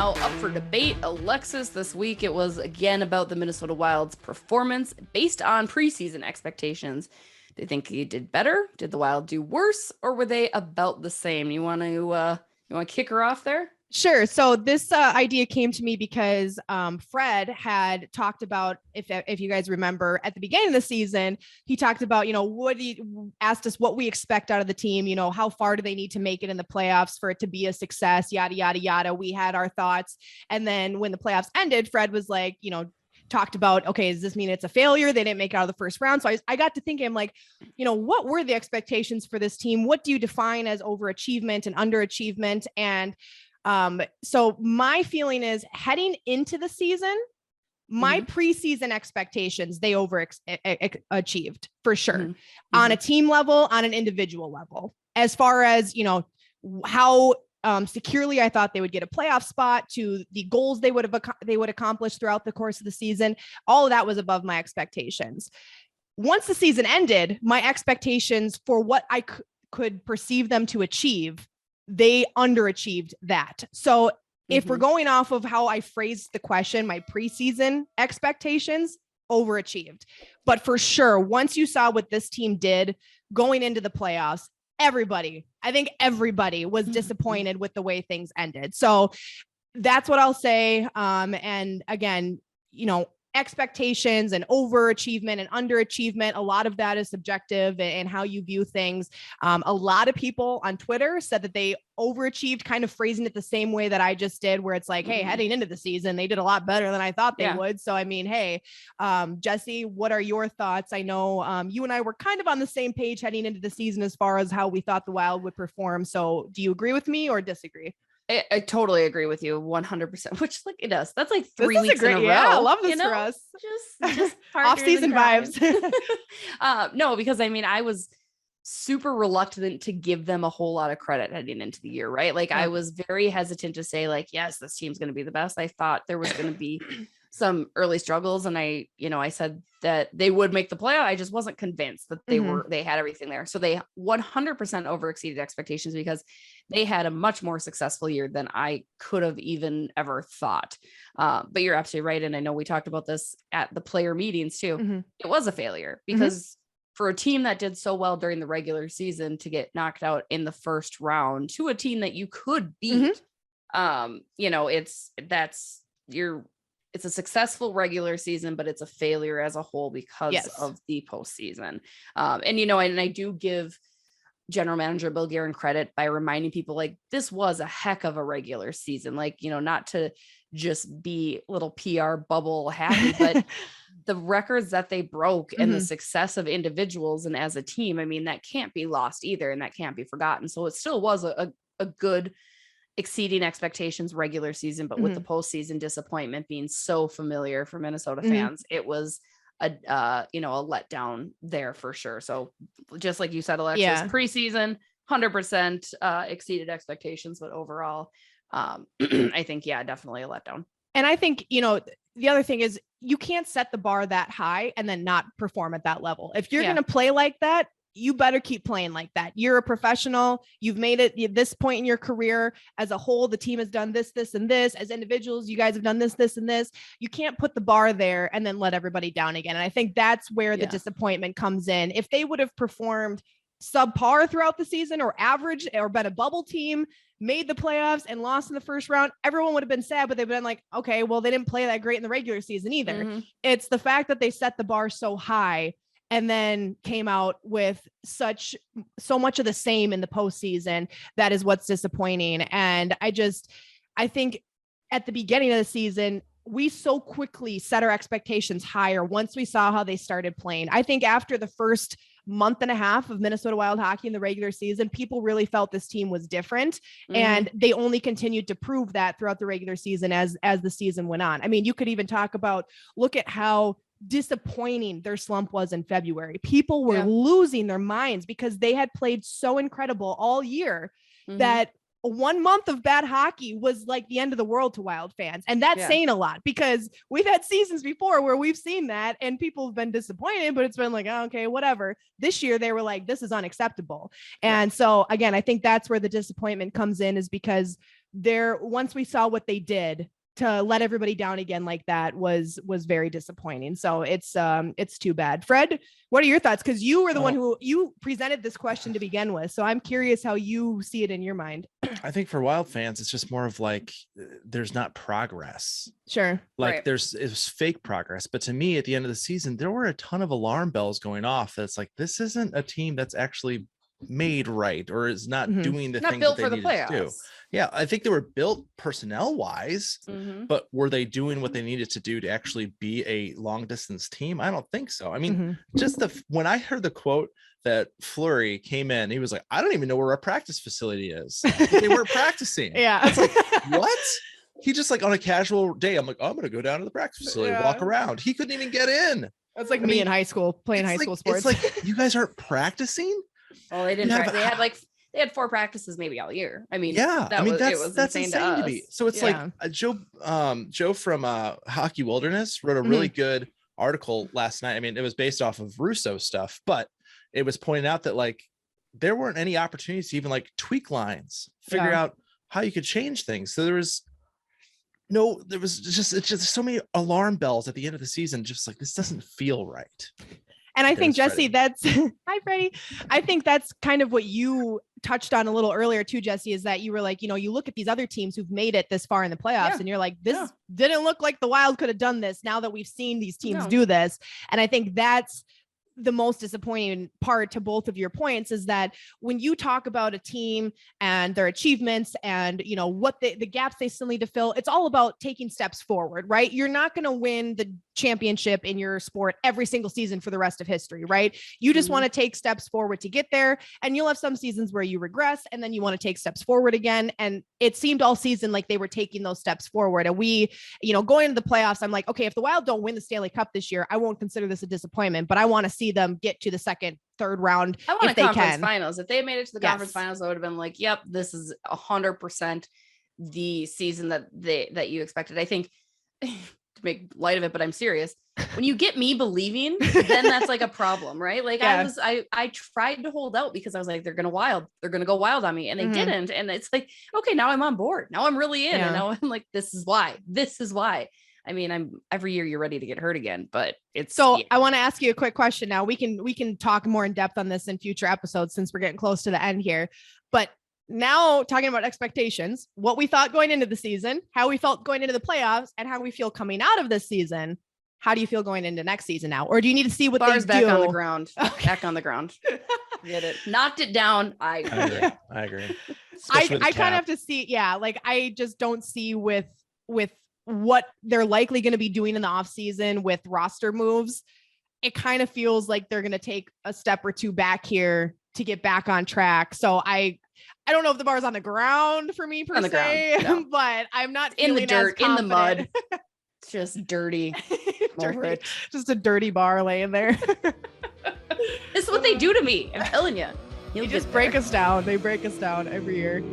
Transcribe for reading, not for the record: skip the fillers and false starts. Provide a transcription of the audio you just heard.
Now, up for debate, Alexis, this week it was again about the Minnesota Wild's performance based on preseason expectations. Do you think he did better? Did the Wild do worse? Or were they about the same? You want to kick her off there? Sure. So this idea came to me because Fred had talked about, if you guys remember, at the beginning of the season, he talked about, asked us what we expect out of the team, how far do they need to make it in the playoffs for it to be a success, yada, yada, yada. We had our thoughts. And then when the playoffs ended, Fred was like, talked about, okay, does this mean it's a failure? They didn't make it out of the first round. So I got to thinking, I'm like, what were the expectations for this team? What do you define as overachievement and underachievement? And so my feeling is heading into the season, my preseason expectations, they overachieved for sure on a team level, on an individual level, as far as, how securely I thought they would get a playoff spot, to the goals they would accomplish throughout the course of the season. All of that was above my expectations. Once the season ended, my expectations for what I could perceive them to achieve, they underachieved that. So if we're going off of how I phrased the question, my preseason expectations overachieved. But for sure, once you saw what this team did going into the playoffs, I think everybody was disappointed with the way things ended. So that's what I'll say. And again, expectations and overachievement and underachievement, a lot of that is subjective and how you view things. A lot of people on Twitter said that they overachieved, kind of phrasing it the same way that I just did, where it's like, hey, heading into the season, they did a lot better than I thought they would. So, I mean, hey, Jesse, what are your thoughts? I know you and I were kind of on the same page heading into the season as far as how we thought the Wild would perform. So do you agree with me or disagree? I totally agree with you 100%, which look at us. That's like 3 weeks in a row. Yeah, I love this for us. Just off-season vibes. No, because I was super reluctant to give them a whole lot of credit heading into the year, right? Like I was very hesitant to say like, yes, this team's going to be the best. I thought there was going to be some early struggles, and I said that they would make the playoff. I just wasn't convinced that they had everything there. So they 100% over-exceeded expectations because they had a much more successful year than I could have even ever thought. But you're absolutely right. And I know we talked about this at the player meetings too. It was a failure because for a team that did so well during the regular season to get knocked out in the first round to a team that you could beat, it's a successful regular season, but it's a failure as a whole because of the postseason. And I do give general manager Bill Guerin credit by reminding people like this was a heck of a regular season, like, not to just be little PR bubble happy, but the records that they broke and the success of individuals and as a team, that can't be lost either. And that can't be forgotten. So it still was a good exceeding expectations regular season, but with the postseason disappointment being so familiar for Minnesota fans, it was a letdown there for sure. So just like you said, Alexis, preseason 100% exceeded expectations, but overall, I think, definitely a letdown. And I think, the other thing is you can't set the bar that high and then not perform at that level. If you're going to play like that, you better keep playing like that. You're a professional. You've made it at this point in your career. As a whole, the team has done this, this, and this. As individuals, you guys have done this, this, and this. You can't put the bar there and then let everybody down again. And I think that's where the disappointment comes in. If they would have performed subpar throughout the season or average or been a bubble team, made the playoffs and lost in the first round, everyone would have been sad, but they've been like, okay, well, they didn't play that great in the regular season either. It's the fact that they set the bar so high and then came out with so much of the same in the postseason. That is what's disappointing. And I think at the beginning of the season, we so quickly set our expectations higher once we saw how they started playing. I think after the first month and a half of Minnesota Wild hockey in the regular season, people really felt this team was different. And they only continued to prove that throughout the regular season as the season went on. You could even talk about, look at how disappointing their slump was in February. People were losing their minds because they had played so incredible all year that 1 month of bad hockey was like the end of the world to Wild fans. And that's saying a lot because we've had seasons before where we've seen that and people have been disappointed, but it's been like, oh, okay, whatever. This year they were like, this is unacceptable. And so again, I think that's where the disappointment comes in, is because once we saw what they did, to let everybody down again like that was very disappointing. So it's too bad. Fred, what are your thoughts? Because you were the one who you presented this question to begin with. So I'm curious how you see it in your mind. I think for Wild fans, it's just more of like, there's not progress. Sure. Like it was fake progress. But to me, at the end of the season, there were a ton of alarm bells going off. That's like, this isn't a team that's actually made right, or is not doing the things that they needed to do. Yeah, I think they were built personnel wise, but were they doing what they needed to do to actually be a long distance team? I don't think so. I mean, just when I heard the quote that Fleury came in, he was like, I don't even know where our practice facility is. They weren't practicing. Yeah. It's like, what? He just like on a casual day, I'm like, oh, I'm going to go down to the practice facility, walk around. He couldn't even get in. That's like me in high school, playing high school sports. It's like, you guys aren't practicing? Well, they didn't. They had 4 practices maybe all year. I mean, that's insane to me. So it's like Joe from Hockey Wilderness wrote a really good article last night. I mean, it was based off of Russo stuff, but it was pointing out that like there weren't any opportunities to even like tweak lines, figure out how you could change things. So there was just so many alarm bells at the end of the season. Just like, this doesn't feel right. And I think, Jesse, that's hi, Freddie. I think that's kind of what you touched on a little earlier too, Jesse, is that you were like, you look at these other teams who've made it this far in the playoffs and you're like, this didn't look like the Wild could have done this now that we've seen these teams do this. And I think that's the most disappointing part to both of your points, is that when you talk about a team and their achievements and what the gaps they still need to fill, it's all about taking steps forward, right? You're not going to win the championship in your sport every single season for the rest of history, right? You just want to take steps forward to get there, and you'll have some seasons where you regress and then you want to take steps forward again. And it seemed all season like they were taking those steps forward. And we, going into the playoffs, I'm like, okay, if the Wild don't win the Stanley Cup this year, I won't consider this a disappointment, but I want to see them get to the second, third round. I want a conference finals. If they made it to the conference finals, I would have been like, yep, this is 100% the season that you expected. I think, to make light of it, but I'm serious. When you get me believing, then that's like a problem, right? Like I tried to hold out because I was like, they're going to go wild on me. And they didn't. And it's like, okay, now I'm on board. Now I'm really in. And now I'm like, this is why. I mean, every year you're ready to get hurt again, but it's I want to ask you a quick question. Now we can talk more in depth on this in future episodes since we're getting close to the end here, but now talking about expectations, what we thought going into the season, how we felt going into the playoffs, and how we feel coming out of this season. How do you feel going into next season now? Or do you need to see what Bars they do? Back on the ground. Okay. Back on the ground. Get it. Knocked it down. I agree. I kind of have to see. Yeah. Like I just don't see with what they're likely going to be doing in the off season with roster moves. It kind of feels like they're going to take a step or two back here to get back on track. So I don't know if the bar's on the ground for me per se, but I'm not in the dirt, in the mud. It's just dirty. Just a dirty bar laying there. This is what they do to me. I'm telling you. They just break us down. They break us down every year.